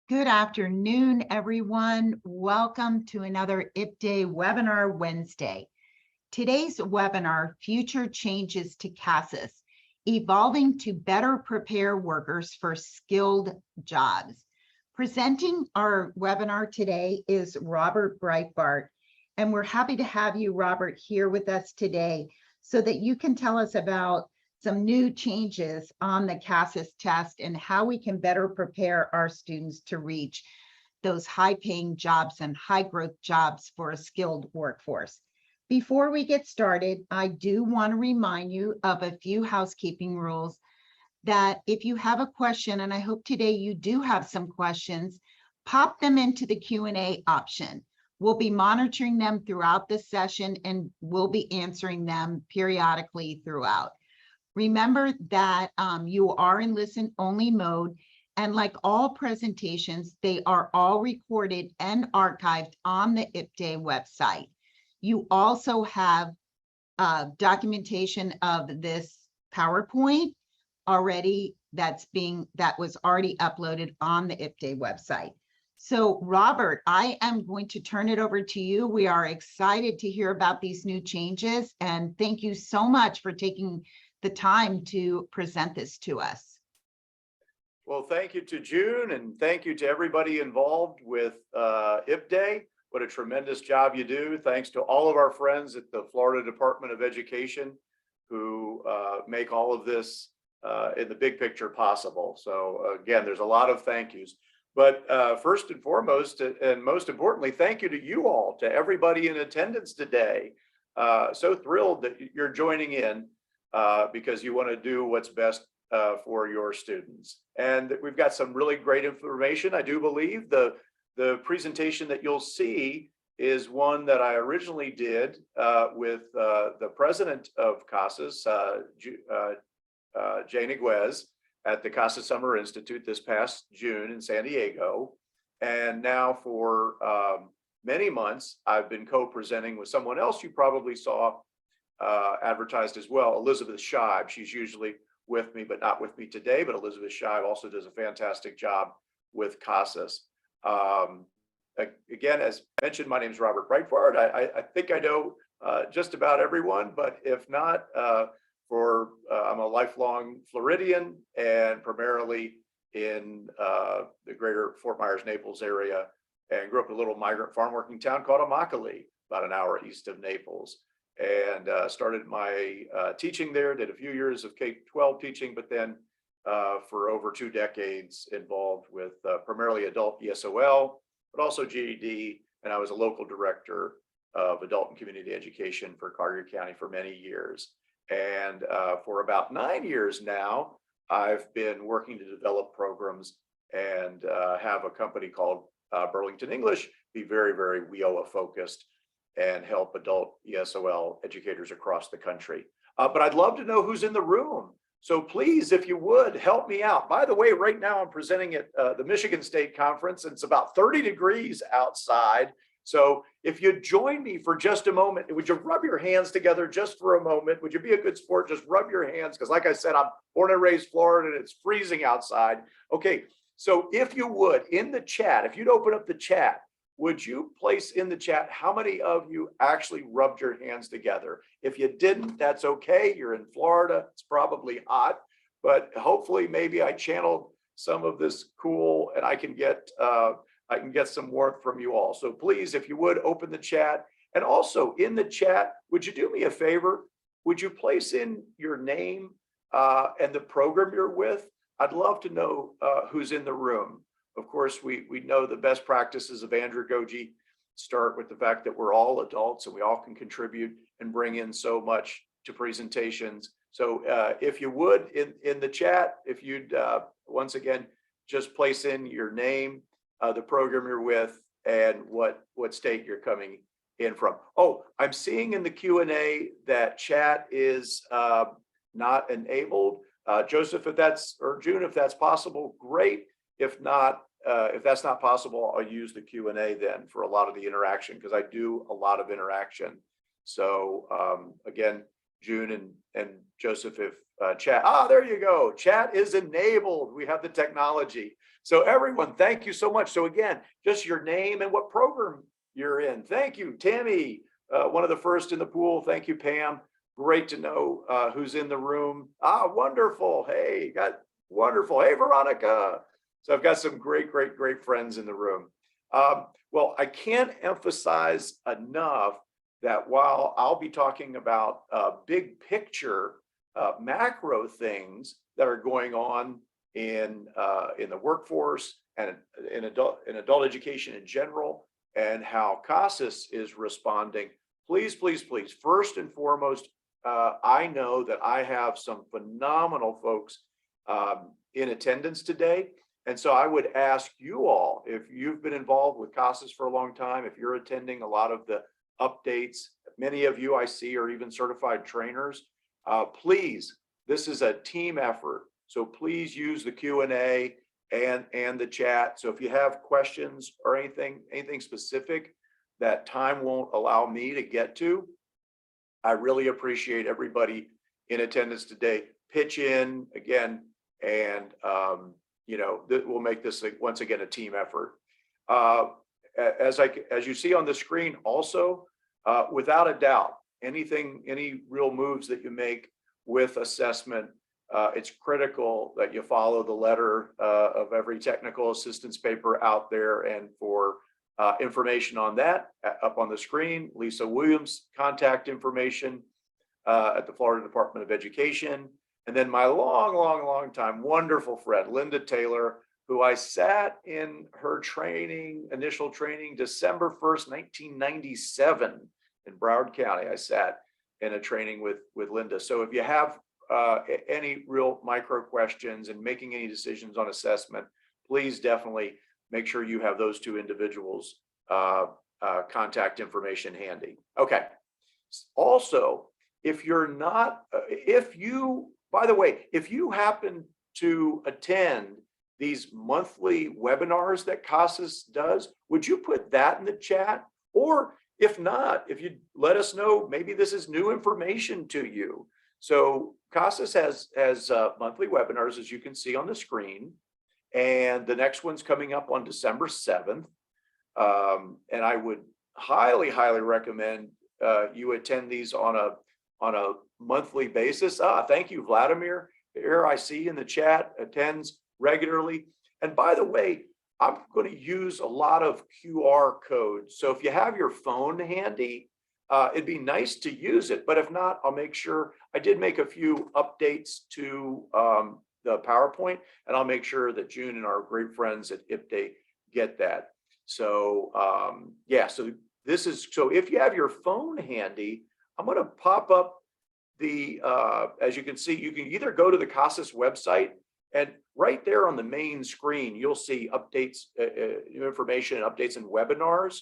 Good afternoon, everyone. Welcome to another IPDAY Webinar Wednesday. Today's webinar, Future Changes to CASAS, Evolving to Better Prepare Workers for Skilled Jobs. Presenting our webinar today is Robert Breitbart, and we're happy to have you, Robert, here with us today so that you can tell us about some new changes on the CASAS test and how we can better prepare our students to reach those high-paying jobs and high-growth jobs for a skilled workforce. Before we get started, I do want to remind you of a few housekeeping rules that if you have a question, and I hope today you do have some questions, pop them into the Q&A option. We'll be monitoring them throughout the session and we'll be answering them periodically throughout. Remember that you are in listen-only mode, and like all presentations, they are all recorded and archived on the IPDAY website. You also have documentation of this PowerPoint already that was already uploaded on the IPDAY website. So Robert, I am going to turn it over to you. We are excited to hear about these new changes, and thank you so much for taking the time to present this to us. Well, thank you to June, and thank you to everybody involved with IPDAY. What a tremendous job you do. Thanks to all of our friends at the Florida Department of Education who make all of this in the big picture possible. So again, there's a lot of thank yous. But first and foremost, and most importantly, thank you to you all, to everybody in attendance today. So thrilled that you're joining in. Because you want to do what's best for your students. And we've got some really great information. I do believe the presentation that you'll see is one that I originally did with the president of CASAS, Jane Iguez, at the CASAS Summer Institute this past June in San Diego. And now for many months, I've been co-presenting with someone else you probably saw advertised as well, Elizabeth Scheib. She's usually with me, but not with me today. But Elizabeth Scheib also does a fantastic job with CASAS. Again, as mentioned, my name is Robert Breitbart. I think I know just about everyone, but if not, I'm a lifelong Floridian and primarily in the greater Fort Myers, Naples area, and grew up in a little migrant farm working town called Immokalee, about an hour east of Naples. And started my teaching there, did a few years of K-12 teaching, but then for over 2 decades involved with primarily adult ESOL, but also GED. And I was a local director of adult and community education for Collier County for many years. And for about 9 years now, I've been working to develop programs and have a company called Burlington English, be very, very WIOA focused, and help adult ESOL educators across the country. But I'd love to know who's in the room. So please, if you would, help me out. By the way, right now I'm presenting at the Michigan State Conference, and it's about 30 degrees outside. So if you'd join me for just a moment, would you rub your hands together just for a moment? Would you be a good sport? Just rub your hands, because like I said, I'm born and raised Florida, and it's freezing outside. Okay, so if you would, in the chat, if you'd open up the chat, would you place in the chat how many of you actually rubbed your hands together? If you didn't, that's okay. You're in Florida. It's probably hot, but hopefully maybe I channeled some of this cool and I can get some warmth from you all. So please, if you would, open the chat. And also in the chat, would you do me a favor? Would you place in your name and the program you're with? I'd love to know who's in the room. Of course, we know the best practices of andragogy start with the fact that we're all adults and we all can contribute and bring in so much to presentations. So if you would, in the chat, if you'd once again just place in your name, the program you're with, and what state you're coming in from. Oh, I'm seeing in the Q&A that chat is not enabled. Joseph, or June, if that's possible, great. If not, if that's not possible, I'll use the Q&A then for a lot of the interaction, because I do a lot of interaction. So again, June and Joseph, if chat, there you go. Chat is enabled. We have the technology. So everyone, thank you so much. So again, just your name and what program you're in. Thank you, Tammy, one of the first in the pool. Thank you, Pam. Great to know who's in the room. Wonderful. Hey, wonderful. Hey, Veronica. So I've got some great friends in the room. Well, I can't emphasize enough that while I'll be talking about big picture macro things that are going on in the workforce and in adult education in general, and how CASAS is responding, please, first and foremost, I know that I have some phenomenal folks in attendance today. And so I would ask you all, if you've been involved with CASAS for a long time, if you're attending a lot of the updates, many of you I see are even certified trainers, please, this is a team effort. So please use the Q&A and the chat. So if you have questions or anything specific that time won't allow me to get to, I really appreciate everybody in attendance today. Pitch in again, and we'll make this once again a team effort. As you see on the screen, also, without a doubt, any real moves that you make with assessment, it's critical that you follow the letter of every technical assistance paper out there. And for information on that, up on the screen, Lisa Williams' contact information at the Florida Department of Education. And then my long time wonderful friend, Linda Taylor, who I sat in her initial training, December 1st, 1997 in Broward County. I sat in a training with Linda. So if you have any real micro questions and making any decisions on assessment, please definitely make sure you have those two individuals' contact information handy. Okay. Also, by the way, if you happen to attend these monthly webinars that CASAS does, would you put that in the chat? Or if not, if you let us know, maybe this is new information to you. So CASAS has monthly webinars, as you can see on the screen, and the next one's coming up on December 7th. And I would highly recommend you attend these on a monthly basis. Thank you, Vladimir. Here I see in the chat, attends regularly. And by the way, I'm going to use a lot of QR codes. So if you have your phone handy, it'd be nice to use it. But if not, I'll make sure. I did make a few updates to the PowerPoint, and I'll make sure that June and our great friends at IPDA get that. So so if you have your phone handy, I'm going to pop up as you can see, you can either go to the CASAS website, and right there on the main screen, you'll see updates, information, updates and webinars.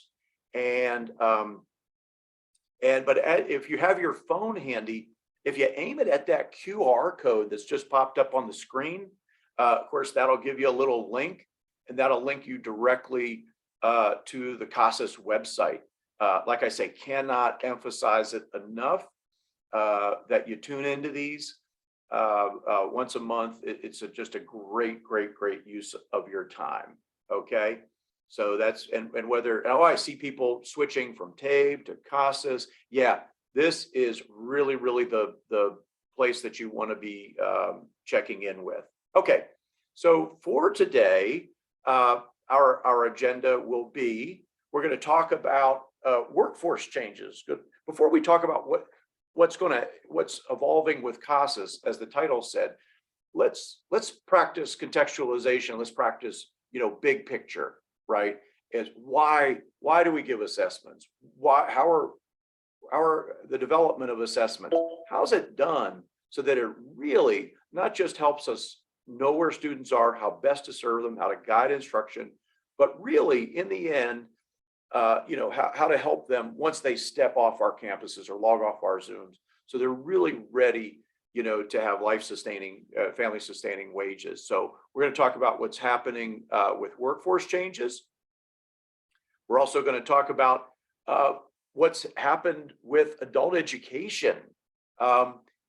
But if you have your phone handy, if you aim it at that QR code that's just popped up on the screen, of course, that'll give you a little link, and that'll link you directly to the CASAS website. Like I say, cannot emphasize it enough that you tune into these once a month. It's just a great use of your time. Okay. So that's, and whether, I see people switching from TABE to CASAS. Yeah, this is really the place that you want to be checking in with. Okay. So for today, our agenda will be, we're going to talk about workforce changes. Good. Before we talk about what's evolving with CASAS, as the title said, let's practice contextualization. Let's practice, big picture, right? Is why do we give assessments? How are the development of assessment? How's it done so that it really not just helps us know where students are, how best to serve them, how to guide instruction, but really in the end, how to help them once they step off our campuses or log off our Zooms, so they're really ready, to have life-sustaining, family-sustaining wages. So we're going to talk about what's happening with workforce changes. We're also going to talk about what's happened with adult education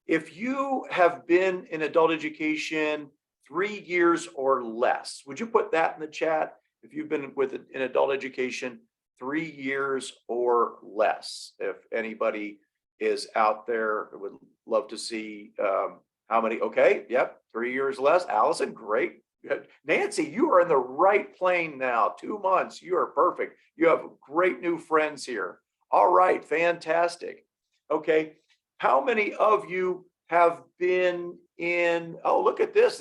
If you have been in adult education 3 years or less, would you put that in the chat? If you've been in adult education 3 years or less, if anybody is out there, I would love to see how many. Okay, yep, 3 years less. Allison, great. Good. Nancy, you are in the right plane now. 2 months, you are perfect. You have great new friends here. All right, fantastic. Okay, how many of you have been in, oh, look at this.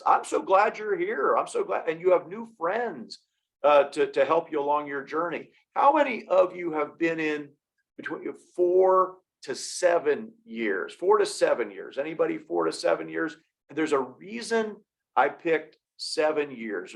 I'm so glad you're here. I'm so glad. And you have new friends to help you along your journey. How many of you have been in between 4 to 7 years? 4 to 7 years. Anybody 4 to 7 years? And there's a reason I picked 7 years.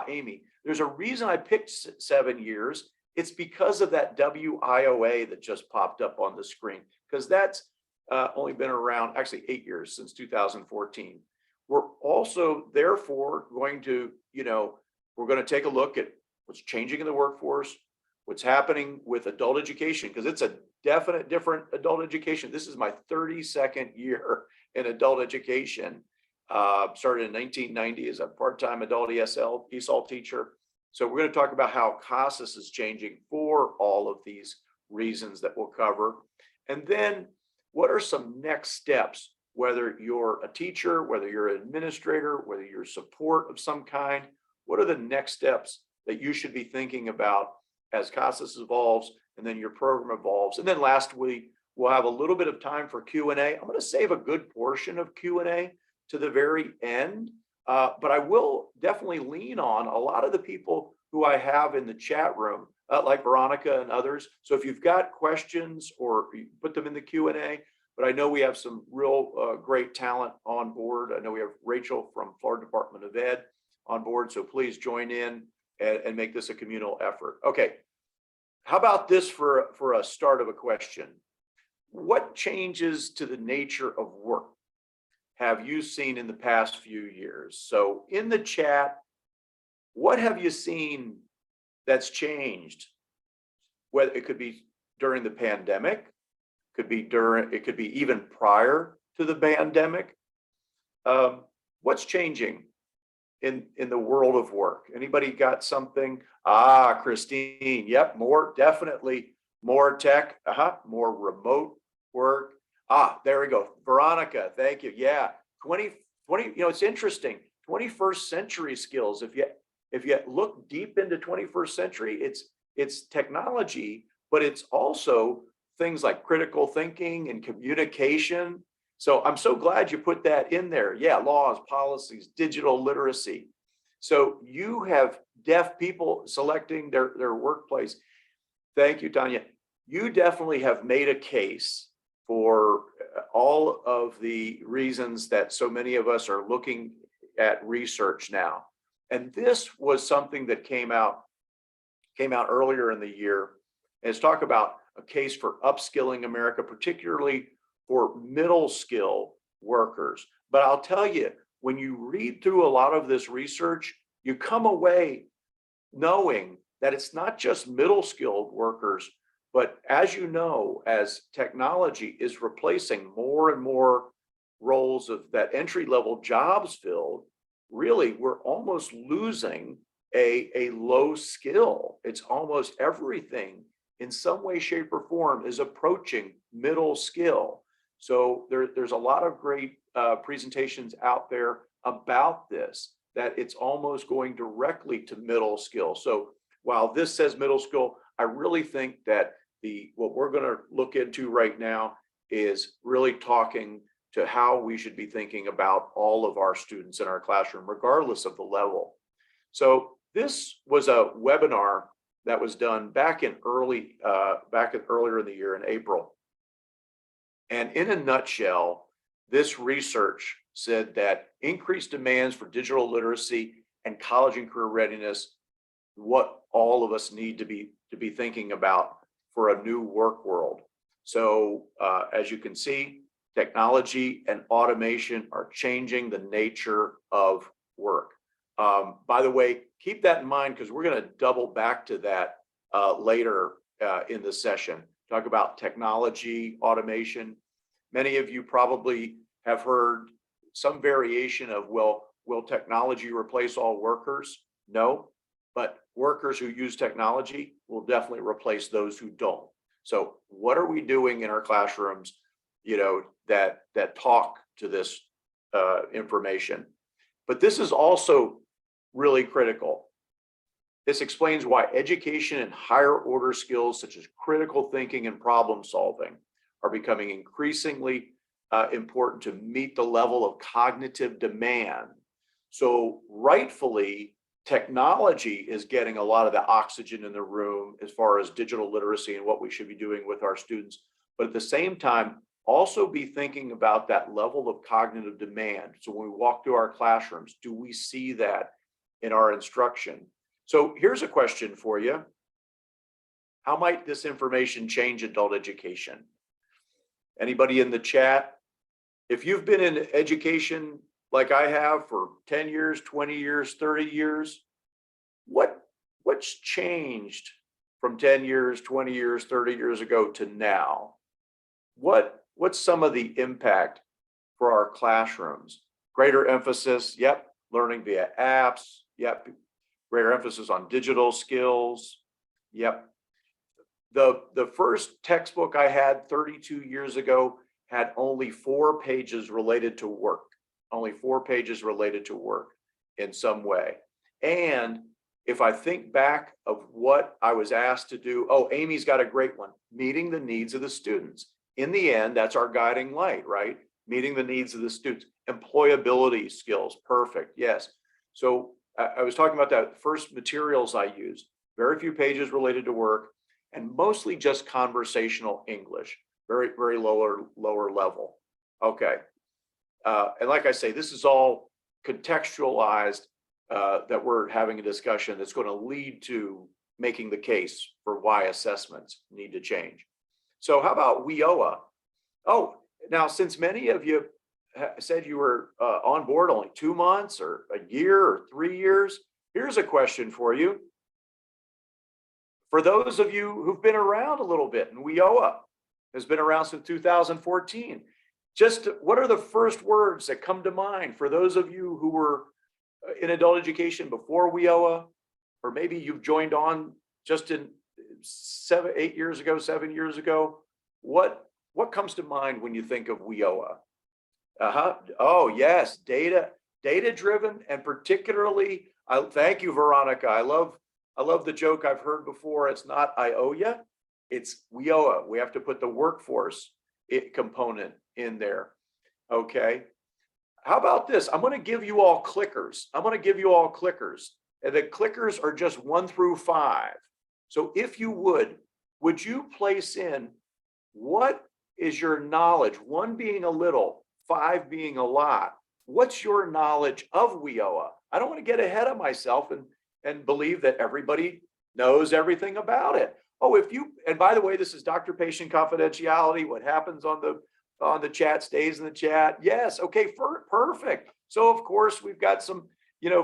Amy, there's a reason I picked 7 years. It's because of that WIOA that just popped up on the screen, because that's only been around actually 8 years, since 2014. We're also therefore going to, we're going to take a look at what's changing in the workforce, what's happening with adult education, because it's a definite different adult education. This is my 32nd year in adult education. Started in 1990 as a part-time adult ESOL teacher. So we're going to talk about how CASAS is changing for all of these reasons that we'll cover. And then what are some next steps, whether you're a teacher, whether you're an administrator, whether you're support of some kind, what are the next steps that you should be thinking about as CASAS evolves and then your program evolves. And then lastly, we'll have a little bit of time for Q&A. I'm going to save a good portion of Q&A to the very end. But I will definitely lean on a lot of the people who I have in the chat room, like Veronica and others. So if you've got questions, or you put them in the Q&A, but I know we have some real great talent on board. I know we have Rachel from Florida Department of Ed on board. So please join in and make this a communal effort. Okay, how about this for a start of a question? What changes to the nature of work have you seen in the past few years? So in the chat, what have you seen that's changed? Whether it could be during the pandemic, it could be even prior to the pandemic. What's changing in the world of work? Anybody got something? Christine, yep, definitely more tech, more remote work. There we go. Veronica, thank you. Yeah, 20, it's interesting. 21st century skills. If you look deep into 21st century, it's technology, but it's also things like critical thinking and communication. So I'm so glad you put that in there. Yeah, laws, policies, digital literacy. So you have deaf people selecting their workplace. Thank you, Tanya. You definitely have made a case for all of the reasons that so many of us are looking at research now. And this was something that came out earlier in the year. And it's talk about a case for upskilling America, particularly for middle skill workers. But I'll tell you, when you read through a lot of this research, you come away knowing that it's not just middle skilled workers, but as you know, as technology is replacing more and more roles of that entry level jobs filled, really we're almost losing a low skill. It's almost everything in some way, shape, or form is approaching middle skill. So there's a lot of great presentations out there about this, that it's almost going directly to middle skill. So while this says middle skill, I really think that what we're going to look into right now is really talking to how we should be thinking about all of our students in our classroom, regardless of the level. So this was a webinar that was done back earlier in the year in April. And in a nutshell, this research said that increased demands for digital literacy and college and career readiness, what all of us need to be thinking about for a new work world. So as you can see, technology and automation are changing the nature of work. By the way, keep that in mind, because we're going to double back to that later in the session. Talk about technology, automation. Many of you probably have heard some variation of, well, will technology replace all workers? No, but workers who use technology will definitely replace those who don't. So what are we doing in our classrooms, that talk to this information? But this is also really critical. This explains why education and higher order skills such as critical thinking and problem solving are becoming increasingly important to meet the level of cognitive demand. So rightfully, technology is getting a lot of the oxygen in the room as far as digital literacy and what we should be doing with our students. But at the same time, also be thinking about that level of cognitive demand. So when we walk through our classrooms, do we see that in our instruction? So here's a question for you. How might this information change adult education? Anybody in the chat? If you've been in education like I have for 10 years, 20 years, 30 years, what's changed from 10 years, 20 years, 30 years ago to now? What's some of the impact for our classrooms? Greater emphasis, yep, learning via apps, yep. Greater emphasis on digital skills, yep. The first textbook I had 32 years ago had only 4 pages related to work, only 4 pages related to work in some way. And if I think back of what I was asked to do, oh, Amy's got a great one, meeting the needs of the students. In the end, that's our guiding light, right? Meeting the needs of the students. Employability skills, perfect, yes. So I was talking about that first materials I used, very few pages related to work, and mostly just conversational English, very, very lower level. Okay. And like I say, this is all contextualized, that we're having a discussion that's going to lead to making the case for why assessments need to change. So how about WIOA? Oh, now, since many of you said you were on board only 2 months or a year or 3 years, here's a question for you. For those of you who've been around a little bit, and WIOA has been around since 2014, just what are the first words that come to mind for those of you who were in adult education before WIOA, or maybe you've joined on just in 7 years ago? What comes to mind when you think of WIOA? Oh yes, data driven, and particularly, thank you, Veronica. I love the joke I've heard before. It's not IOYA, it's WIOA. We have to put the workforce component in there. Okay. How about this? I'm going to give you all clickers. And the clickers are just 1 through 5. So if you would you place in what is your knowledge? 1 being a little, 5 being a lot. What's your knowledge of WIOA? I don't want to get ahead of myself and believe that everybody knows everything about it. Oh, and by the way, this is doctor-patient confidentiality. What happens on the chat stays in the chat. Yes, okay, perfect. So of course we've got some,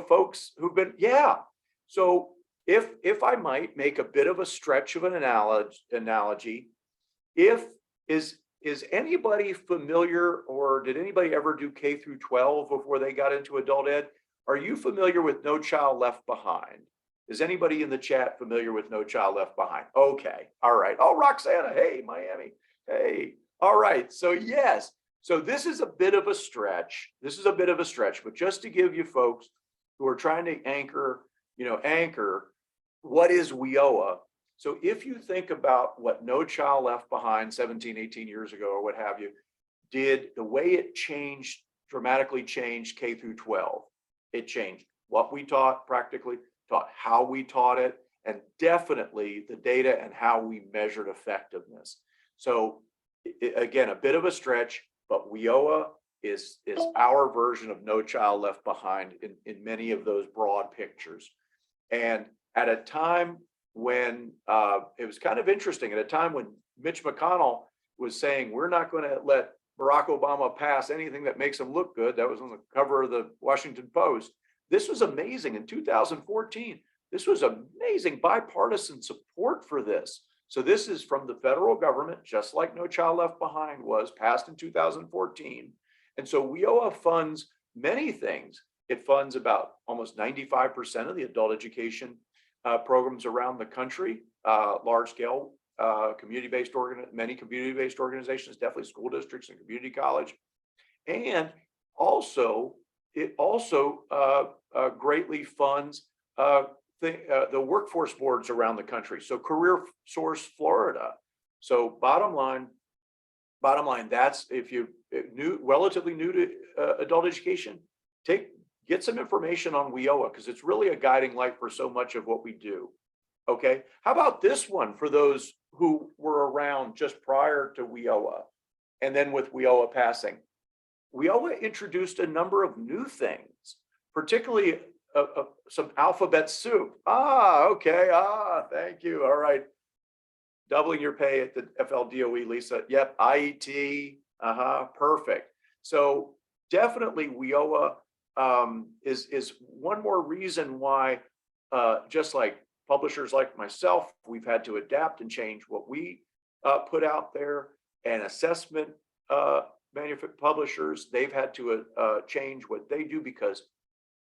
folks who've been, yeah. So if I might make a bit of a stretch of an analogy, is anybody familiar, or did anybody ever do K through 12 before they got into adult ed? Are you familiar with No Child Left Behind? Is anybody in the chat familiar with No Child Left Behind? Okay, all right. Oh, Roxana, hey, Miami, hey. All right, so yes, so this is a bit of a stretch. But just to give you folks who are trying to anchor, what is WIOA? So if you think about what No Child Left Behind 17, 18 years ago or what have you, did the way it dramatically changed K through 12. It changed what we taught practically, taught how we taught it, and definitely the data and how we measured effectiveness. So again, a bit of a stretch, but WIOA is our version of No Child Left Behind in many of those broad pictures. And at a time when it was kind of interesting, at a time when Mitch McConnell was saying, we're not going to let Barack Obama pass anything that makes him look good. That was on the cover of the Washington Post. This was amazing in 2014. This was amazing bipartisan support for this. So this is from the federal government, just like No Child Left Behind was passed in 2014. And so WIOA funds many things. It funds about almost 95% of the adult education programs around the country, large scale many community-based organizations, definitely school districts and community college. And also, it also greatly funds the workforce boards around the country. So Career Source Florida. So bottom line, that's if you relatively new to adult education, get some information on WIOA, because it's really a guiding light for so much of what we do. Okay, how about this one for those who were around just prior to WIOA, and then with WIOA passing? WIOA introduced a number of new things, particularly some alphabet soup. Okay. Thank you. All right. Doubling your pay at the FLDOE, Lisa. Yep. IET. Perfect. So definitely WIOA is one more reason why, just like publishers like myself, we've had to adapt and change what we put out there, and assessment publishers, they've had to change what they do because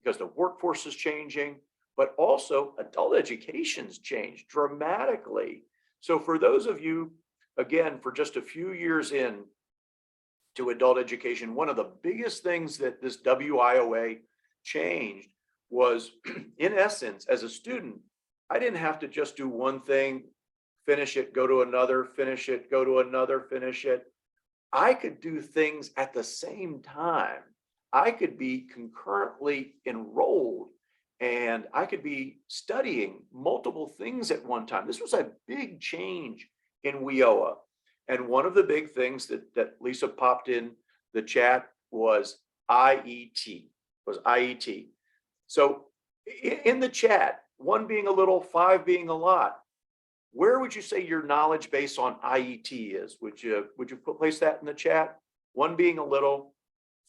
the workforce is changing, but also adult education's changed dramatically. So for those of you, again, for just a few years in to adult education, one of the biggest things that this WIOA changed was, in essence, as a student, I didn't have to just do one thing, finish it, go to another, finish it, go to another, finish it. I could do things at the same time. I could be concurrently enrolled, and I could be studying multiple things at one time. This was a big change in WIOA. And one of the big things that Lisa popped in the chat was IET, So in the chat, 1 being a little, 5 being a lot, where would you say your knowledge base on IET is? Would you place that in the chat? 1 being a little,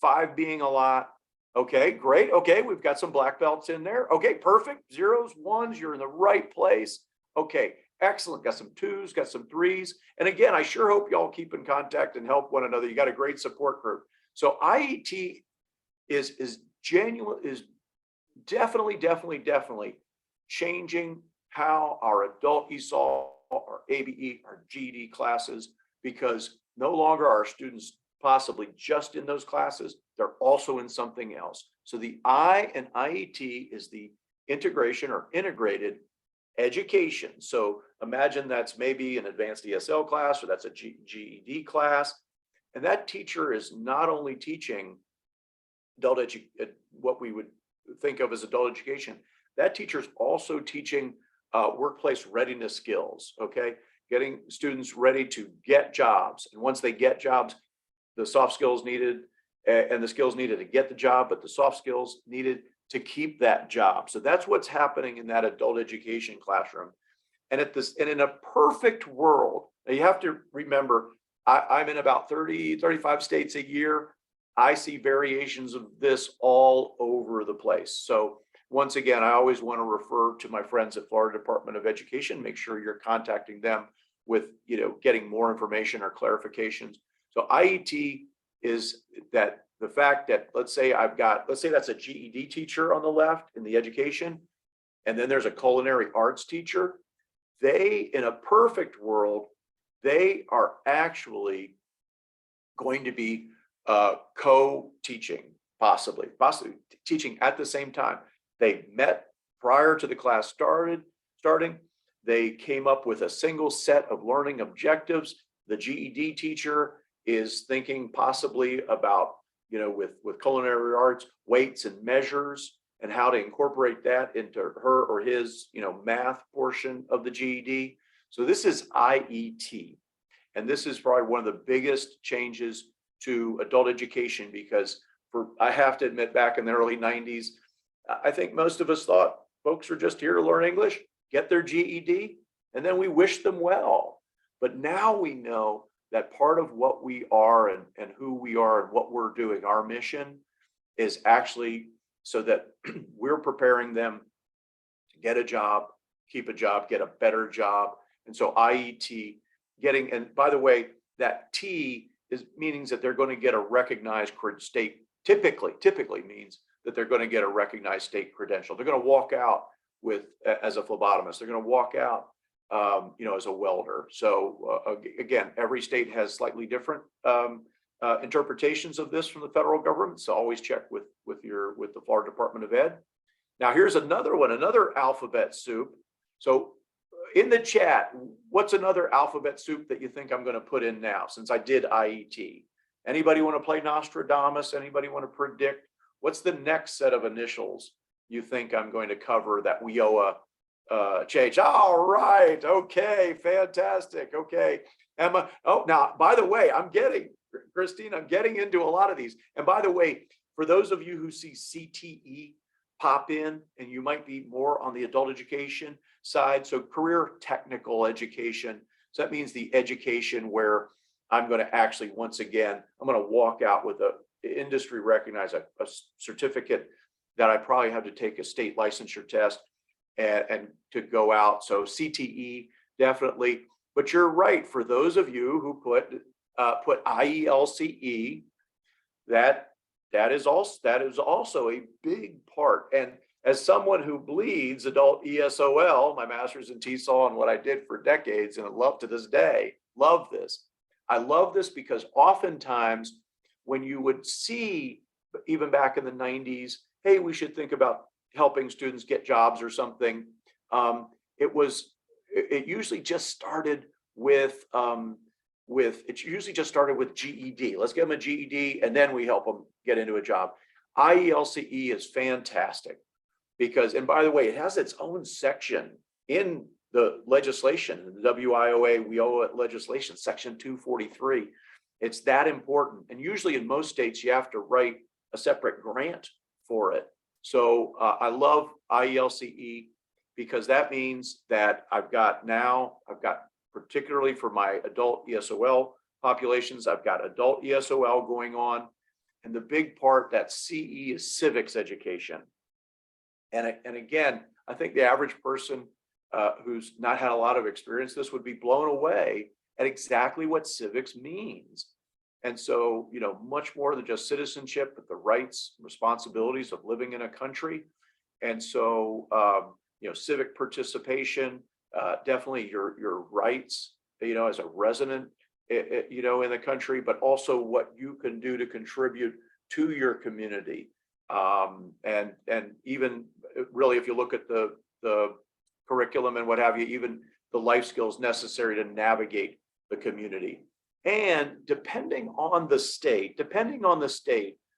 5 being a lot. Okay, great. Okay, we've got some black belts in there. Okay, perfect. 0s, 1s, you're in the right place. Okay, excellent. Got some 2s, got some 3s. And again, I sure hope y'all keep in contact and help one another. You got a great support group. So IET is definitely changing how our adult ESOL, our ABE, our GED classes, because no longer are students possibly just in those classes, they're also in something else. So the I in IET is the integration or integrated education. So imagine that's maybe an advanced ESL class, or that's a GED class. And that teacher is not only teaching what we would think of as adult education, that teacher is also teaching workplace readiness skills, okay? Getting students ready to get jobs. And once they get jobs, the soft skills needed and the skills needed to get the job, but the soft skills needed to keep that job. So that's what's happening in that adult education classroom. And in a perfect world, now you have to remember, I'm in about 35 states a year. I see variations of this all over the place. So once again, I always want to refer to my friends at Florida Department of Education. Make sure you're contacting them with, getting more information or clarifications. So IET is that the fact that, let's say that's a GED teacher on the left in the education, and then there's a culinary arts teacher. They, in a perfect world, they are actually going to be co-teaching, possibly teaching at the same time. They met prior to the class starting. They came up with a single set of learning objectives. The GED teacher is thinking possibly about, with culinary arts, weights and measures, and how to incorporate that into her or his, math portion of the GED. So this is IET. And this is probably one of the biggest changes to adult education, because I have to admit, back in the early 90s, I think most of us thought folks are just here to learn English, get their GED, and then we wish them well. But now we know that part of what we are and who we are and what we're doing, our mission, is actually so that we're preparing them to get a job, keep a job, get a better job. And so IET getting, and by the way, that T is means that they're going to get a recognized state, typically means that they're going to get a recognized state credential. They're going to walk out with, as a phlebotomist, they're going to walk out, as a welder. So again, every state has slightly different interpretations of this from the federal government. So always check with the Florida Department of Ed. Now here's another one, another alphabet soup. So in the chat, what's another alphabet soup that you think I'm going to put in now, since I did IET? Anybody want to play Nostradamus? Anybody want to predict? What's the next set of initials you think I'm going to cover that WIOA change? All right. Okay. Fantastic. Okay. Emma. Oh, now, by the way, Christine, I'm getting into a lot of these. And by the way, for those of you who see CTE pop in, and you might be more on the adult education side, so career technical education. So that means the education where I'm going to actually, once again, I'm going to walk out with a industry recognized a certificate that I probably have to take a state licensure test and to go out. So CTE definitely. But you're right, for those of you who put IELCE, that is also a big part. And as someone who bleeds adult ESOL, my master's in TESOL and what I did for decades, and I love to this day, love this. I love this because oftentimes when you would see, even back in the 90s, hey, we should think about helping students get jobs or something. It usually just started with GED. Let's give them a GED and then we help them get into a job. IELCE is fantastic because, and by the way, it has its own section in the legislation, the WIOA legislation, section 243. It's that important. And usually in most states, you have to write a separate grant for it. So I love IELCE because that means that I've got particularly for my adult ESOL populations, I've got adult ESOL going on. And the big part, that CE, is civics education. And again, I think the average person who's not had a lot of experience, this would be blown away at exactly what civics means. And so, much more than just citizenship, but the rights, responsibilities of living in a country. And so, civic participation, definitely your rights, as a resident, in the country, but also what you can do to contribute to your community. And even really, if you look at the curriculum and what have you, even the life skills necessary to navigate the community. And depending on the state,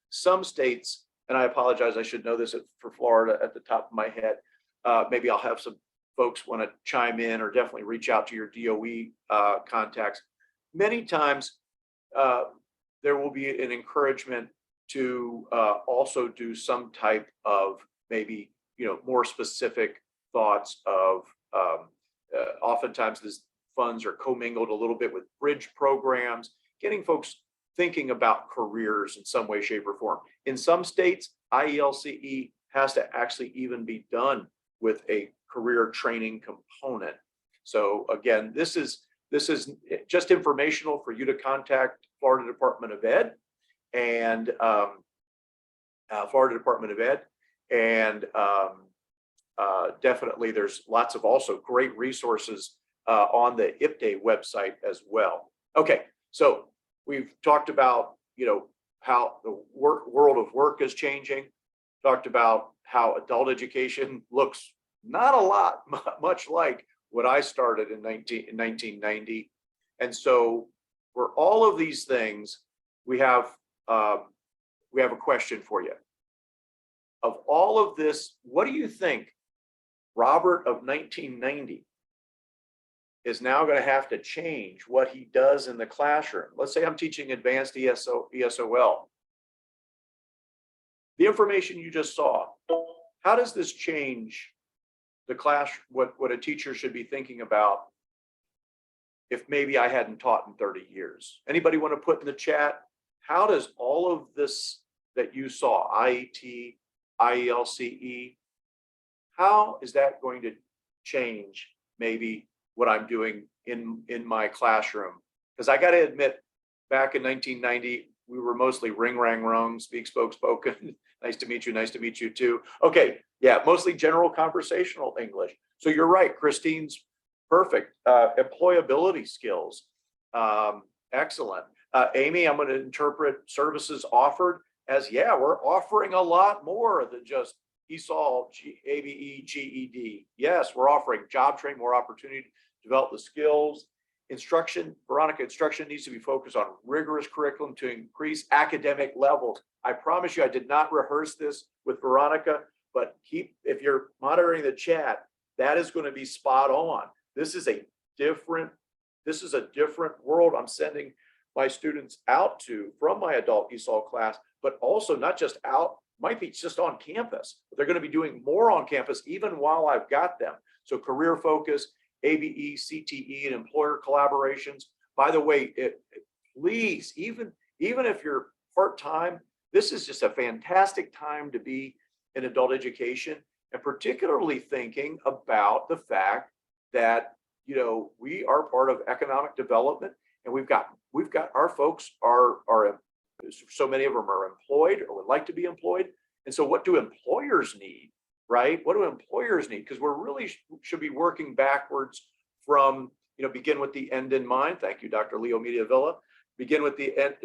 some states, and I apologize, I should know this for Florida at the top of my head, maybe I'll have some folks want to chime in or definitely reach out to your DOE contacts. Many times there will be an encouragement to also do some type of maybe, more specific thoughts of oftentimes these funds are commingled a little bit with bridge programs, getting folks thinking about careers in some way, shape, or form. In some states, IELCE has to actually even be done with a career training component. So again, this is just informational for you to contact Florida Department of Ed and definitely there's lots of also great resources on the IPDAY website as well. Okay, so we've talked about how the world of work is changing, talked about how adult education looks not much like what I started in 1990. And so for all of these things, we have a question for you. Of all of this, what do you think Robert of 1990 is now going to have to change what he does in the classroom? Let's say I'm teaching advanced ESOL. The information you just saw, how does this change the class, what a teacher should be thinking about if maybe I hadn't taught in 30 years? Anybody want to put in the chat, how does all of this that you saw, IET, IELCE, how is that going to change maybe what I'm doing in my classroom. Because I got to admit, back in 1990, we were mostly ring, rang, rung, speak, spoke, spoken. Nice to meet you. Nice to meet you too. Okay. Yeah. Mostly general conversational English. So you're right. Christine's perfect. Employability skills. Excellent. Amy, I'm going to interpret services offered as, yeah, we're offering a lot more than just ESOL, ABE, GED. Yes, we're offering job training, more opportunity to develop the skills. Instruction, Veronica, instruction needs to be focused on rigorous curriculum to increase academic levels. I promise you, I did not rehearse this with Veronica, but if you're monitoring the chat, that is going to be spot on. This is a different world I'm sending my students out to from my adult ESOL class, but also not just out, might be just on campus, but they're going to be doing more on campus even while I've got them. So career focus, ABE, CTE, and employer collaborations. By the way, please, even if you're part-time, this is just a fantastic time to be in adult education, and particularly thinking about the fact that, you know, we are part of economic development, and we've got our folks are so many of them are employed or would like to be employed. And so what do employers need, right? What do employers need? Because we're really should be working backwards from, you know, begin with the end in mind. Thank you, Dr. Leo Mediavilla. Begin with the end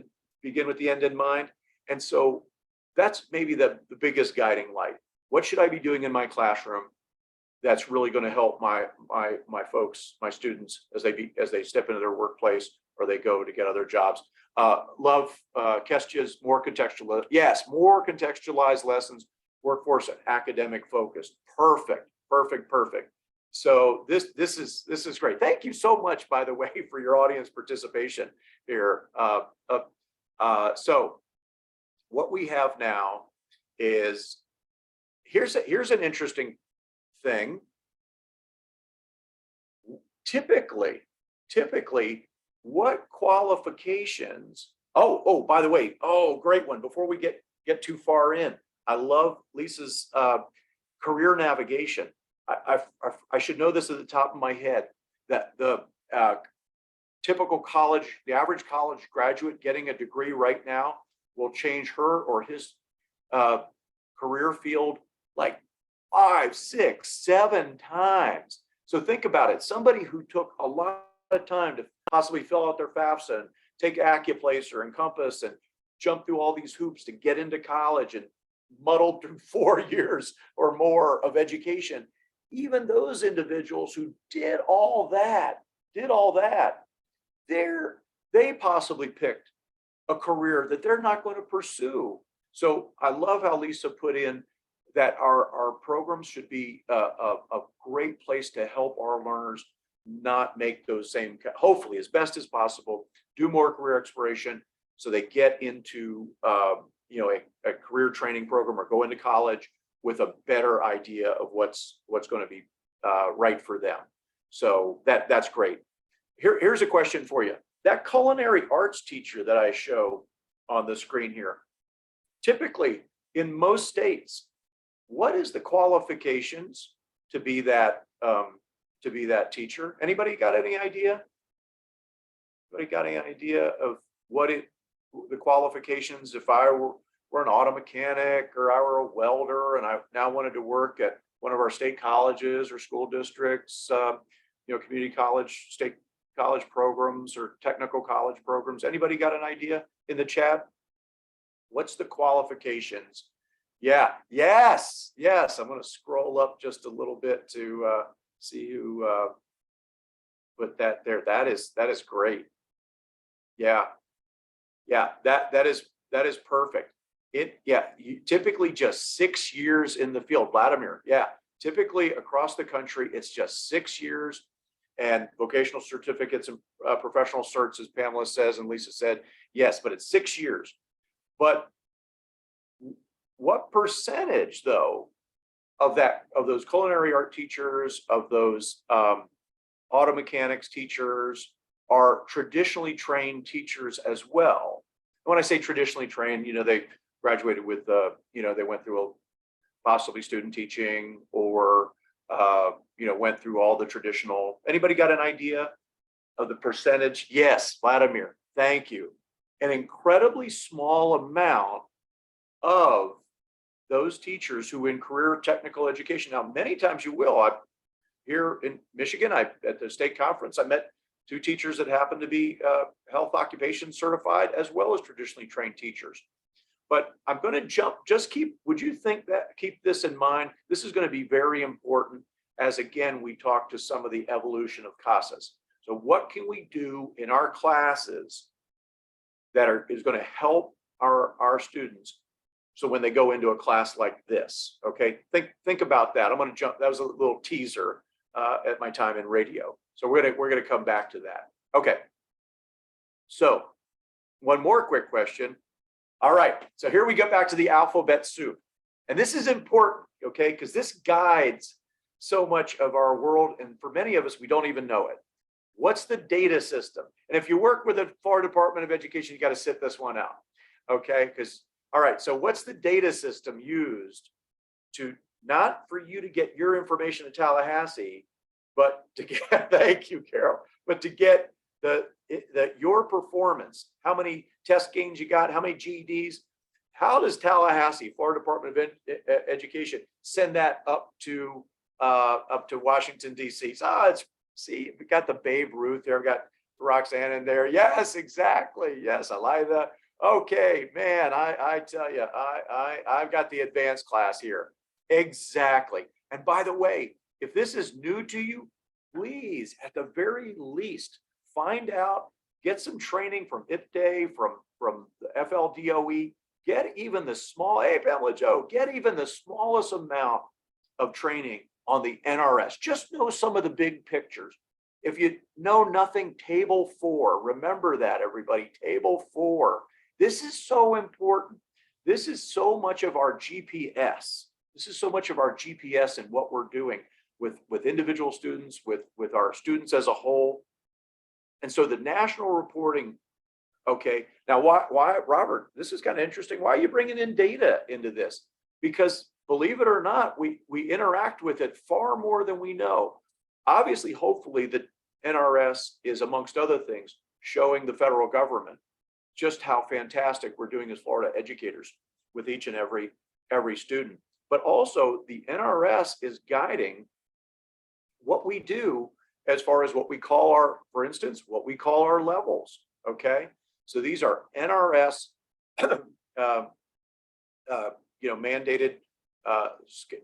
in mind. And so that's maybe the biggest guiding light. What should I be doing in my classroom that's really going to help my folks, my students, as they step into their workplace or they go to get other jobs? Love Kestia's more contextual. Yes, more contextualized lessons, workforce and academic focus. Perfect. So this is great. Thank you so much, by the way, for your audience participation here. So what we have now is here's an interesting thing. Typically, what qualifications? Oh, by the way, great one. Before we get too far in, I love Lisa's career navigation. I should know this at the top of my head, that the typical college, the average college graduate getting a degree right now will change her or his career field like 5, 6, 7 times. So think about it. Somebody who took a lot of time to possibly fill out their FAFSA and take Accuplacer and Compass and jump through all these hoops to get into college and muddled through 4 years or more of education. Even those individuals who did all that, they possibly picked a career that they're not going to pursue. So I love how Lisa put in that our programs should be a great place to help our learners not make those same, hopefully as best as possible, do more career exploration so they get into a career training program or go into college with a better idea of what's going to be right for them. So that's great. Here's a question for you. That culinary arts teacher that I show on the screen here, typically in most states, what is the qualifications to be that teacher? Anybody got any idea? Anybody got any idea of what the qualifications? If I were an auto mechanic or I were a welder and I now wanted to work at one of our state colleges or school districts, community college, state college programs or technical college programs. Anybody got an idea in the chat? What's the qualifications? Yeah, yes. I'm going to scroll up just a little bit to see who put that there. That is great. Yeah, that is perfect. Typically just 6 years in the field. Vladimir, yeah. Typically across the country, it's just 6 years, and vocational certificates and professional certs, as Pamela says and Lisa said, yes, but it's 6 years. But what percentage, though, of those culinary art teachers, of those auto mechanics teachers, are traditionally trained teachers as well? And when I say traditionally trained, they graduated with, they went through possibly student teaching or went through all the traditional. Anybody got an idea of the percentage? Yes, Vladimir, thank you. An incredibly small amount of those teachers who in career technical education. Now, many times you will. Here in Michigan, at the state conference, I met two teachers that happen to be health occupation certified as well as traditionally trained teachers. But I'm going to jump, would you think that, keep this in mind? This is going to be very important as, again, we talk to some of the evolution of CASAS. So what can we do in our classes that is going to help our students? So when they go into a class like this, okay, think about that. I'm going to jump. That was a little teaser at my time in radio. So we're going to come back to that. Okay. So one more quick question. All right. So here we go back to the alphabet soup, and this is important, okay, because this guides so much of our world, and for many of us, we don't even know it. What's the data system? And if you work with the Florida Department of Education, you got to sit this one out, okay? Because all right, so what's the data system used to, not for you to get your information to Tallahassee, but to get, thank you, Carol, but to get your performance, how many test gains you got, how many GEDs, how does Tallahassee, Florida Department of Education, send that up to Washington, D.C.? See, we got the Babe Ruth there, we got Roxanne in there. Yes, exactly. Yes, Elida. Okay, man, I tell you, I've got the advanced class here. Exactly. And by the way, if this is new to you, please, at the very least, find out, get some training from IPDE, from the FLDOE, get even the small, hey, Pamela Joe, get even the smallest amount of training on the NRS. Just know some of the big pictures. If you know nothing, table 4, remember that, everybody, table 4. This is so important. This is so much of our GPS. This is so much of our GPS and what we're doing with individual students, with our students as a whole. And so the national reporting, okay, now why, Robert, this is kind of interesting. Why are you bringing in data into this? Because believe it or not, we interact with it far more than we know. Obviously, hopefully the NRS is, amongst other things, showing the federal government just how fantastic we're doing as Florida educators with each and every student. But also the NRS is guiding what we do as far as what we call our, for instance, what we call our levels, okay? So these are NRS mandated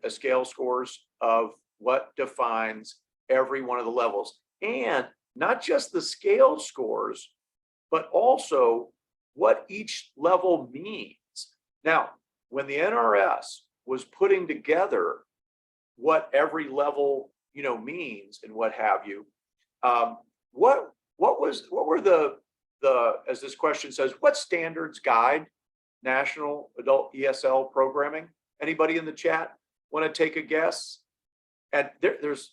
scale scores of what defines every one of the levels. And not just the scale scores, but also what each level means. Now, when the NRS was putting together what every level means and what have you, what were the as this question says, what standards guide national adult ESL programming? Anybody in the chat want to take a guess? And there's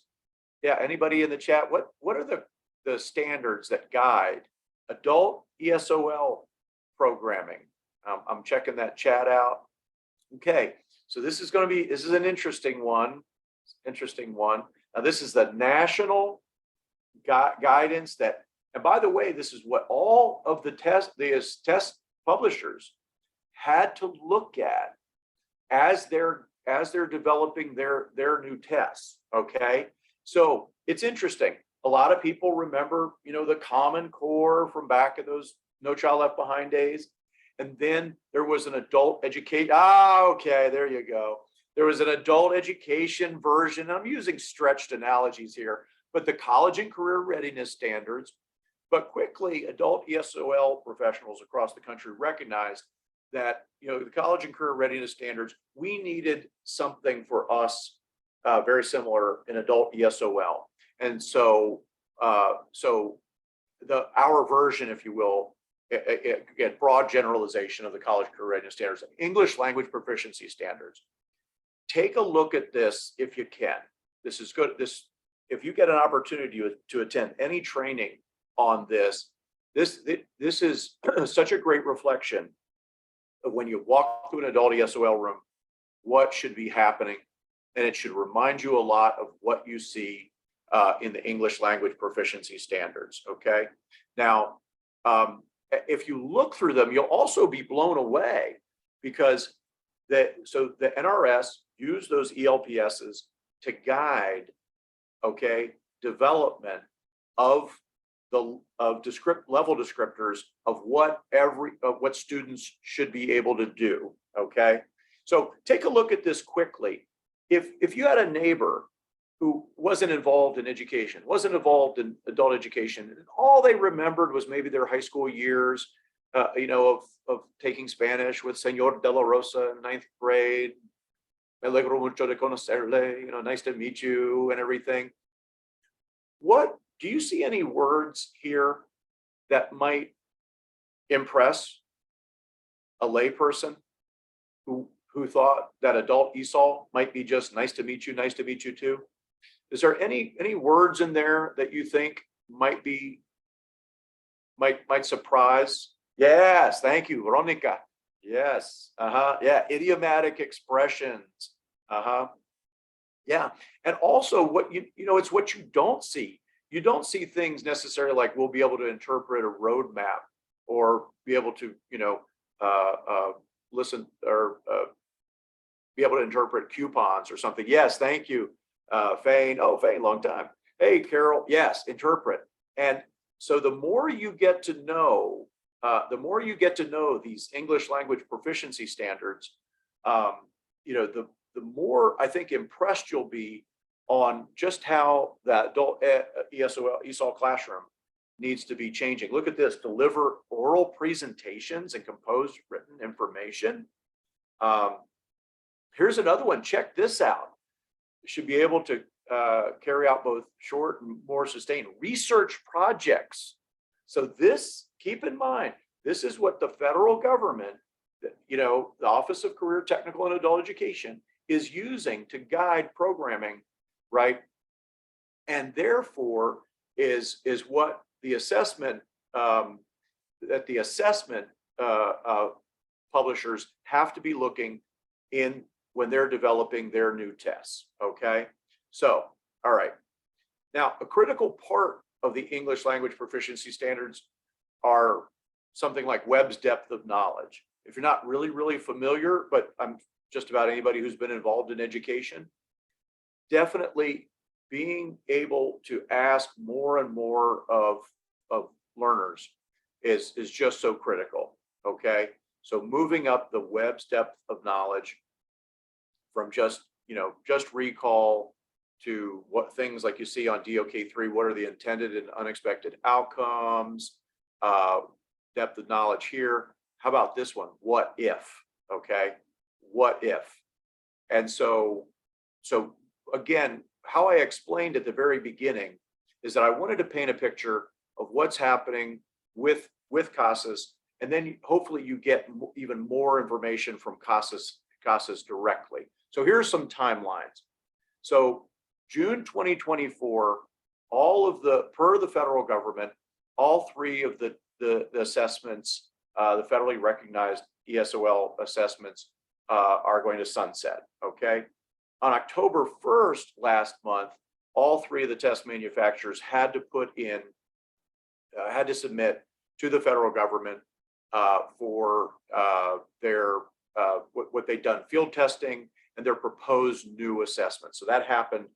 anybody in the chat, what are the standards that guide adult ESOL programming? I'm checking that chat out. Okay, so this is an interesting one. Now this is the national guidance that, and by the way, this is what all of the test publishers had to look at as they're developing their new tests. Okay, so it's interesting. A lot of people remember, the Common Core from back in those No Child Left Behind days. And then there was an adult education. Okay, there you go. There was an adult education version. I'm using stretched analogies here, but the college and career readiness standards. But quickly, adult ESOL professionals across the country recognized that, the college and career readiness standards, we needed something for us very similar in adult ESOL. And so, our version, if you will, again, broad generalization of the college career readiness standards, English language proficiency standards. Take a look at this if you can. This is good. If you get an opportunity to attend any training on this is such a great reflection of when you walk through an adult ESOL room, what should be happening and it should remind you a lot of what you see in the English language proficiency standards. Okay. Now, if you look through them, you'll also be blown away because the NRS use those ELPSs to guide, okay, development of the level descriptors of what students should be able to do. Okay, so take a look at this quickly. If you had a neighbor who wasn't involved in education, wasn't involved in adult education, and all they remembered was maybe their high school years, of taking Spanish with Señor De La Rosa in 9th grade, me alegro mucho de conocerle, nice to meet you and everything. What do you see any words here that might impress a layperson who thought that adult ESOL might be just nice to meet you too? Is there any words in there that you think might surprise? Yes, thank you, Veronica. Yes, yeah, idiomatic expressions. Yeah, and also it's what you don't see. You don't see things necessarily like we'll be able to interpret a roadmap or be able to, listen or be able to interpret coupons or something. Yes, thank you, Fane. Oh, Fane, long time. Hey, Carol. Yes, interpret. And so the more you get to know these English language proficiency standards, the more I think impressed you'll be on just how that adult ESOL classroom needs to be changing. Look at this: deliver oral presentations and compose written information. Here's another one. Check this out. You should be able to carry out both short and more sustained research projects. So this, keep in mind, this is what the federal government, the Office of Career, Technical, and Adult Education is using to guide programming, right? And therefore is what the assessment publishers have to be looking in when they're developing their new tests. Okay, so all right, now a critical part of the English language proficiency standards are something like Webb's depth of knowledge. If you're not really familiar, but I'm just about anybody who's been involved in education, definitely being able to ask more and more of learners is just so critical. Okay, so moving up the Webb's depth of knowledge from just recall to what things like you see on DOK3, what are the intended and unexpected outcomes, depth of knowledge here. How about this one? What if? Okay, what if? And so again, how I explained at the very beginning is that I wanted to paint a picture of what's happening with CASAS, and then hopefully you get even more information from CASAS directly. So here's some timelines. So June 2024, per the federal government, all three of the assessments, the federally recognized ESOL assessments, are going to sunset. Okay. On October 1st last month, all three of the test manufacturers had to submit to the federal government for their what they'd done field testing and their proposed new assessment. So that happened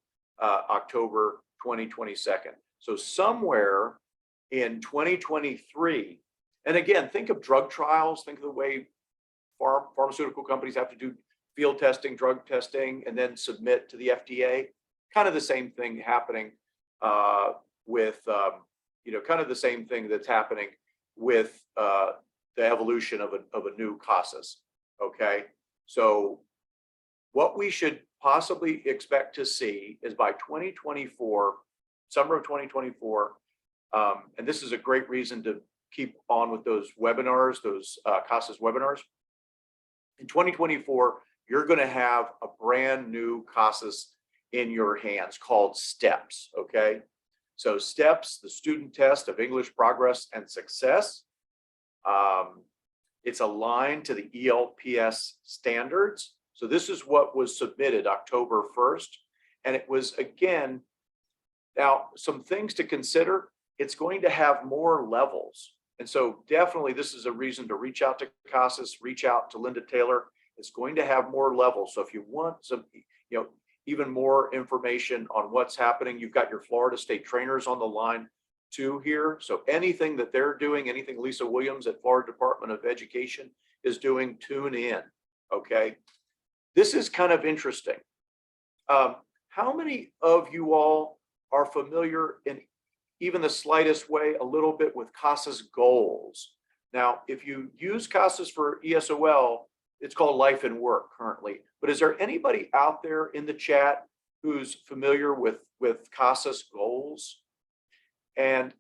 October 2022. So somewhere in 2023, and again, think of drug trials, think of the way pharmaceutical companies have to do field testing, drug testing, and then submit to the FDA. Kind of the same thing happening kind of the same thing that's happening with the evolution of a new CASAS. Okay, so what we should possibly expect to see is by 2024, summer of 2024, and this is a great reason to keep on with those webinars, those CASAS webinars. In 2024, you're going to have a brand new CASAS in your hands called STEPS. Okay, so STEPS, the student test of English progress and success. It's aligned to the ELPS standards. So this is what was submitted October 1st. And it was, again, now some things to consider. It's going to have more levels. And so definitely this is a reason to reach out to CASAS, reach out to Linda Taylor. It's going to have more levels. So if you want some, even more information on what's happening, you've got your Florida State trainers on the line too here. So anything that they're doing, anything Lisa Williams at Florida Department of Education is doing, tune in, okay? This is kind of interesting. How many of you all are familiar in even the slightest way a little bit with CASAS goals? Now, if you use CASAS for ESOL, it's called Life and Work currently. But is there anybody out there in the chat who's familiar with CASAS goals? And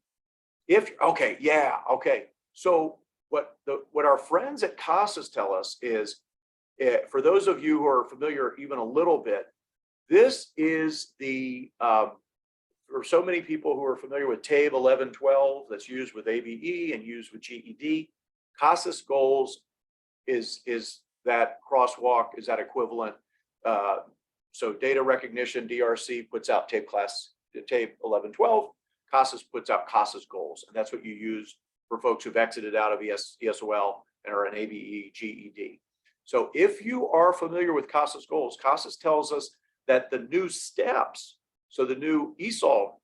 if, okay, yeah, okay. So what our friends at CASAS tell us is, for those of you who are familiar even a little bit, this is the, for so many people who are familiar with TABE 1112, that's used with ABE and used with GED, CASAS goals is that crosswalk, is that equivalent. So data recognition, DRC puts out TABE 1112, CASAS puts out CASAS goals. And that's what you use for folks who've exited out of ESOL and are an ABE, GED. So if you are familiar with CASAS goals, CASAS tells us that the new steps, so the new ESOL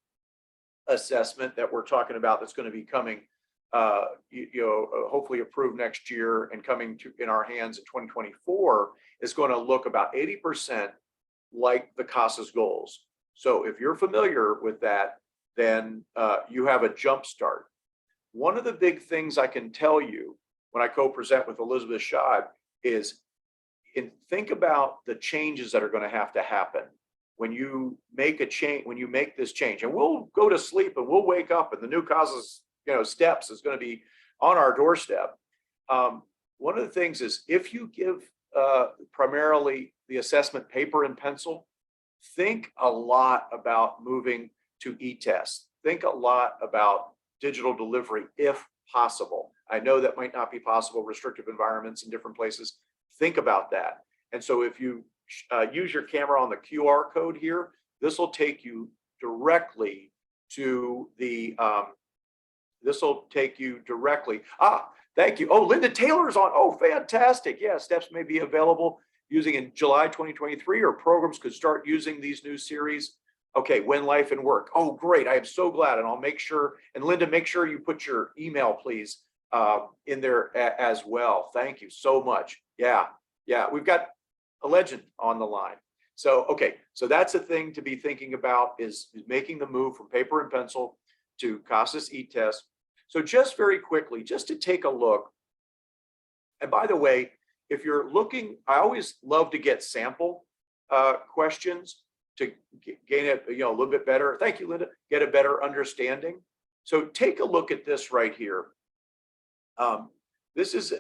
assessment that we're talking about that's going to be coming, hopefully approved next year and coming in our hands in 2024, is going to look about 80% like the CASAS goals. So if you're familiar with that, then you have a jump start. One of the big things I can tell you when I co-present with Elizabeth Scheib is, think about the changes that are going to happen when you make a change, when you make this change. And we'll go to sleep and we'll wake up and the new CASAS steps is going to be on our doorstep. One of the things is, if you give primarily the assessment paper and pencil, think a lot about moving to e-test. Think a lot about digital delivery if possible. I know that might not be possible, restrictive environments in different places. Think about that. And so if you use your camera on the QR code here, this will take you directly to the, thank you. Oh, Linda Taylor's on. Oh, fantastic. Yeah, steps may be available using in July 2023, or programs could start using these new series. Okay, when Life and Work. Oh, great. I am so glad. And I'll make sure, and Linda, make sure you put your email, please, in there as well. Thank you so much. Yeah, we've got a legend on the line. So, okay, so that's a thing to be thinking about, is making the move from paper and pencil to CASAS e-test. So just very quickly, just to take a look, and by the way, if you're looking, I always love to get sample questions to gain it, a little bit better. Thank you, Linda. Get a better understanding. So take a look at this right here. This is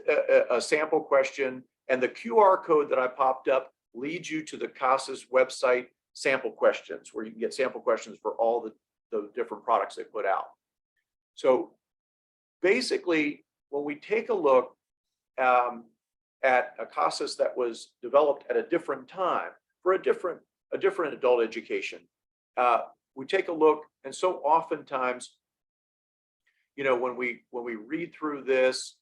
a sample question, and the QR code that I popped up leads you to the CASAS website sample questions, where you can get sample questions for all the different products they put out. So basically, when we take a look at a CASAS that was developed at a different time for a different adult education, we take a look, and so oftentimes, when we read through this,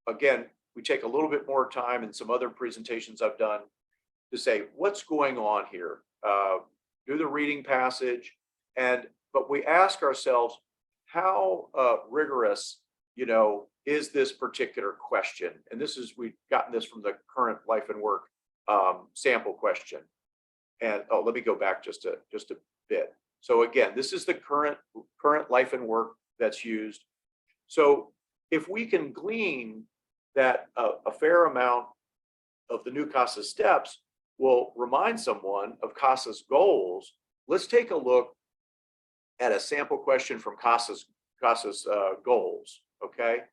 again, we take a little bit more time in some other presentations I've done to say, what's going on here? Do the reading passage, but we ask ourselves, how rigorous, is this particular question? And we've gotten this from the current Life and Work sample question. And let me go back just a bit. So again, this is the current Life and Work that's used. So if we can glean that a fair amount of the new CASAS steps will remind someone of CASAS goals, let's take a look at a sample question from CASAS goals, okay?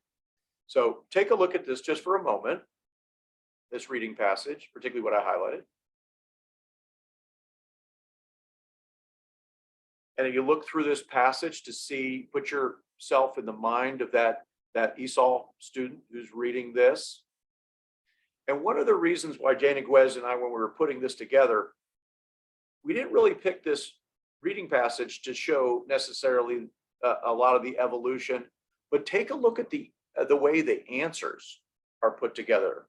So take a look at this just for a moment, this reading passage, particularly what I highlighted. And if you look through this passage to see, put yourself in the mind of that ESOL student who's reading this. And one of the reasons why Jane Guez and I, when we were putting this together, we didn't really pick this reading passage to show necessarily a lot of the evolution, but take a look at the way the answers are put together,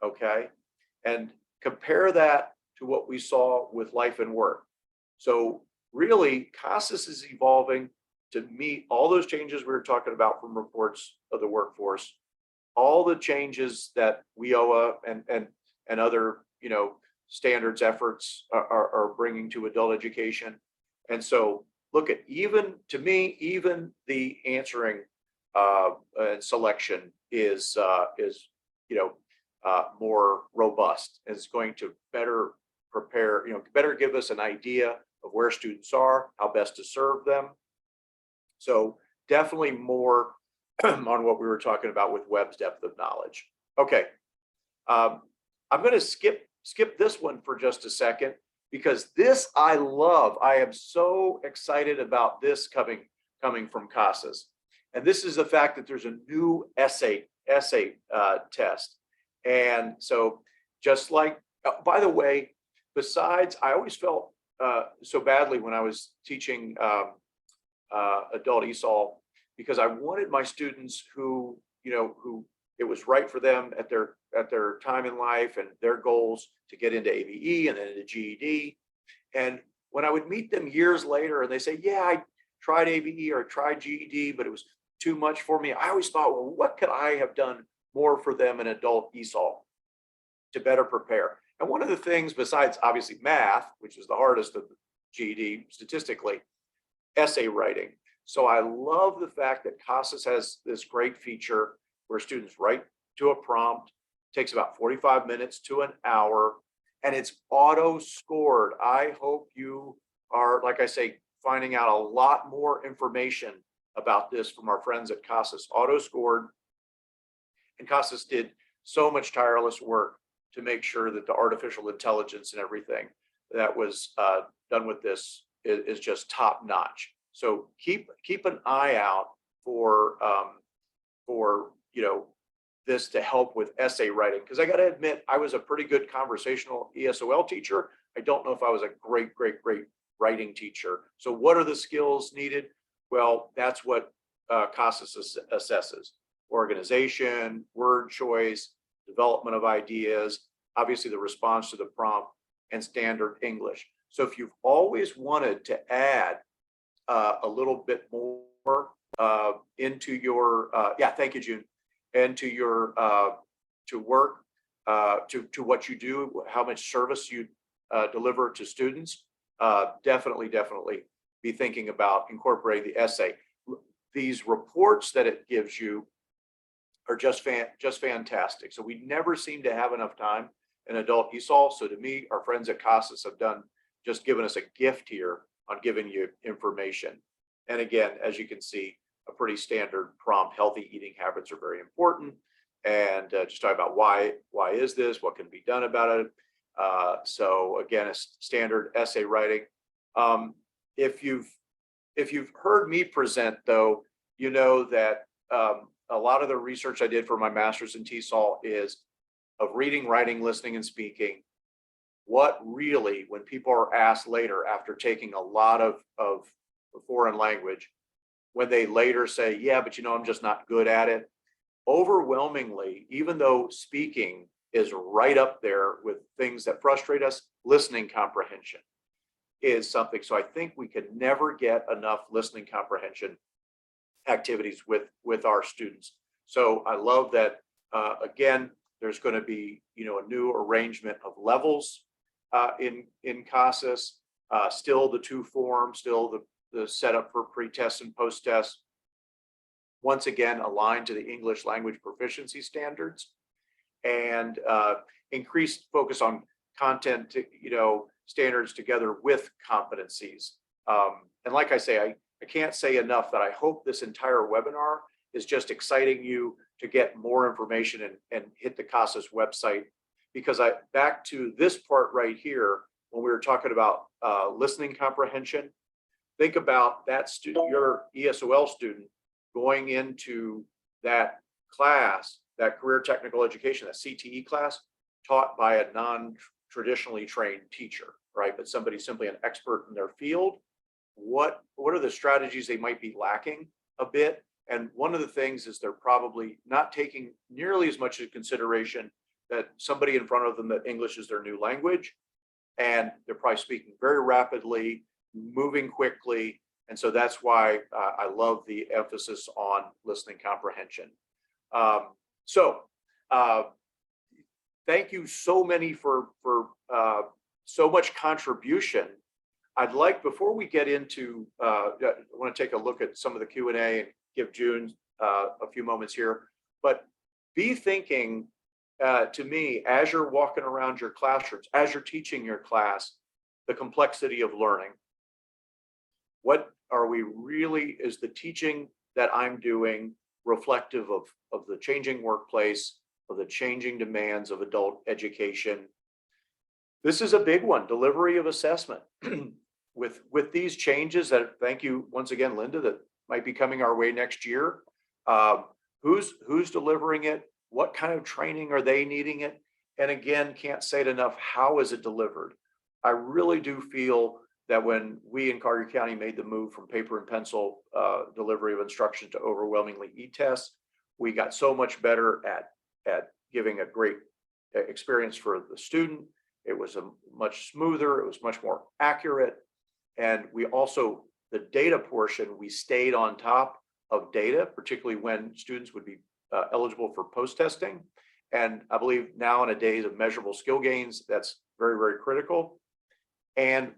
okay? And compare that to what we saw with life and work. So really, CASAS is evolving to meet all those changes we were talking about from reports of the workforce, all the changes that WIOA and other, you know, standards efforts are bringing to adult education. And so look at, even to me, even the answering and selection is more robust. It's going to better prepare, better give us an idea of where students are, how best to serve them. So definitely more on what we were talking about with Webb's depth of knowledge. Okay, I'm going to skip this one for just a second, because this I love. I am so excited about this coming from CASAS. And this is the fact that there's a new essay test. And so just like, by the way, besides, I always felt so badly when I was teaching adult ESOL, because I wanted my students who it was right for them at their time in life and their goals to get into ABE and then into GED. And when I would meet them years later and they say, yeah, I tried ABE or I tried GED, but it was too much for me, I always thought, well, what could I have done more for them in adult ESOL to better prepare? And one of the things, besides obviously math, which is the hardest of the GED statistically, essay writing. So I love the fact that CASAS has this great feature where students write to a prompt, takes about 45 minutes to an hour, and it's auto scored. I hope you are, like I say, finding out a lot more information about this from our friends at CASAS. Auto scored, and CASAS did so much tireless work to make sure that the artificial intelligence and everything that was done with this is just top notch. So keep an eye out for this to help with essay writing, because I got to admit, I was a pretty good conversational ESOL teacher. I don't know if I was a great writing teacher. So what are the skills needed? Well, that's what CASAS assesses: organization, word choice, development of ideas, obviously the response to the prompt, and standard English. So if you've always wanted to add a little bit more into your, thank you, June, into your to work, to what you do, how much service you deliver to students, definitely be thinking about incorporating the essay. These reports that it gives you are just fantastic. So we never seem to have enough time in adult ESOL. So to me, our friends at CASAS have just given us a gift here on giving you information. And again, as you can see, a pretty standard prompt: healthy eating habits are very important. And just talk about why is this, what can be done about it. So again, a standard essay writing. If you've heard me present, though, you know that a lot of the research I did for my master's in TESOL is of reading, writing, listening, and speaking. What really, when people are asked later after taking a lot of foreign language, when they later say, yeah, but I'm just not good at it, overwhelmingly, even though speaking is right up there with things that frustrate us, listening comprehension is something. So I think we can never get enough listening comprehension activities with our students. So I love that, again, there's going to be a new arrangement of levels in CASAS, still the 2 forms, still the setup for pre-test and post-test, once again aligned to the English language proficiency standards, and increased focus on content standards together with competencies. And like I say, I can't say enough that I hope this entire webinar is just exciting you to get more information and hit the CASAS website. Because back to this part right here, when we were talking about listening comprehension, think about that student, your ESOL student, going into that class, that career technical education, that CTE class, taught by a non-traditionally trained teacher, right? But somebody simply an expert in their field. What are the strategies they might be lacking a bit? And one of the things is they're probably not taking nearly as much into consideration that somebody in front of them that English is their new language, and they're probably speaking very rapidly, moving quickly. And so that's why I love the emphasis on listening comprehension. Thank you so many for so much contribution. I'd like, before we get into, I want to take a look at some of the Q&A and give June a few moments here, but be thinking to me, as you're walking around your classrooms, as you're teaching your class, the complexity of learning. What are we really, is the teaching that I'm doing reflective of the changing workplace, of the changing demands of adult education? This is a big one, delivery of assessment. With these changes that, thank you once again, Linda, that might be coming our way next year. Who's delivering it? What kind of training are they needing it? And again, can't say it enough, how is it delivered? I really do feel that when we in Carter County made the move from paper and pencil delivery of instruction to overwhelmingly e-tests, we got so much better at giving a great experience for the student. It was a much smoother, it was much more accurate. And we also, the data portion, we stayed on top of data, particularly when students would be eligible for post-testing. And I believe now in a days of measurable skill gains, that's very, very critical. And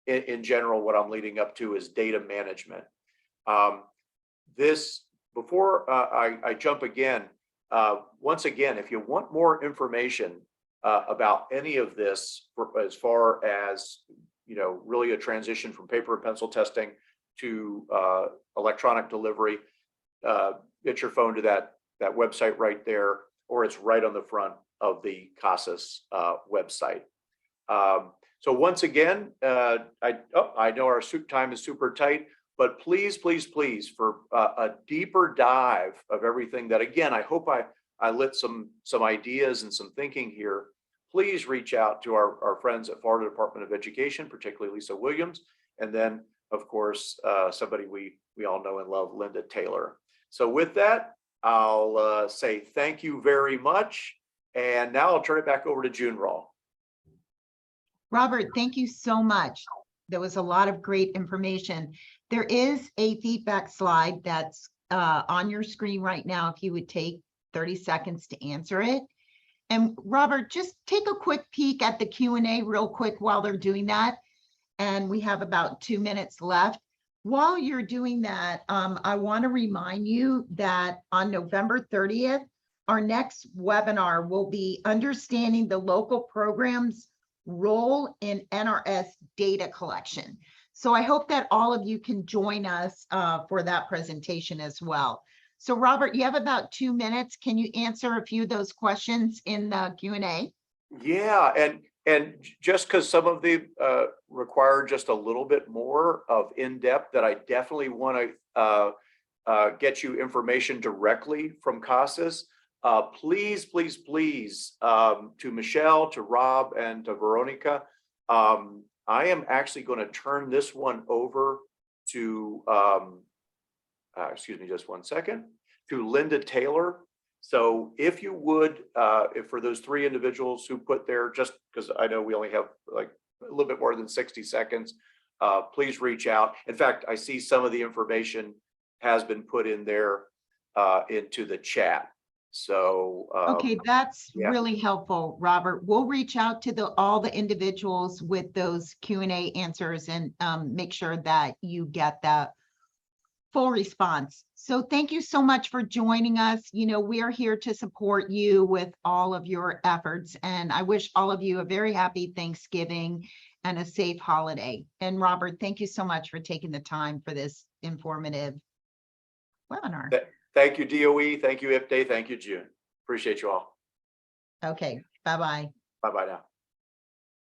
in general, what I'm leading up to is data management. Before I jump again, once again, if you want more information about any of this, as far as, you know, really a transition from paper and pencil testing to electronic delivery, get your phone to that website right there, or it's right on the front of the CASAS website. So once again, I know our time is super tight, but please, please, please, for a deeper dive of everything that, again, I hope I lit some ideas and some thinking here. Please reach out to our friends at Florida Department of Education, particularly Lisa Williams, and then, of course, somebody we all know and love, Linda Taylor. So with that, I'll say thank you very much. And now I'll turn it back over to June Rawl. Robert, thank you so much. There was a lot of great information. There is a feedback slide that's on your screen right now, if you would take 30 seconds to answer it. And Robert, just take a quick peek at the Q&A real quick while they're doing that. And we have about 2 minutes left. While you're doing that, I want to remind you that on November 30th, our next webinar will be understanding the local programs' role in NRS data collection. So I hope that all of you can join us for that presentation as well. So Robert, you have about 2 minutes. Can you answer a few of those questions in the Q&A? Yeah, and just because some of the require just a little bit more of in-depth, that I definitely want to get you information directly from CASAS. Please, please, please, to Michelle, to Rob, and to Veronica, I am actually going to turn this one over to, excuse me just 1 second, to Linda Taylor. So if you would, if for those 3 individuals who put there, just because I know we only have like a little bit more than 60 seconds, please reach out. In fact, I see some of the information has been put in there into the chat. So okay, that's really helpful, Robert. We'll reach out to all the individuals with those Q&A answers and make sure that you get that full response. So thank you so much for joining us. You know, we are here to support you with all of your efforts, and I wish all of you a very happy Thanksgiving and a safe holiday. And Robert, thank you so much for taking the time for this informative webinar. Thank you, DOE. Thank you, IPDA. Thank you, June. Appreciate you all. Okay, bye-bye. Bye-bye now.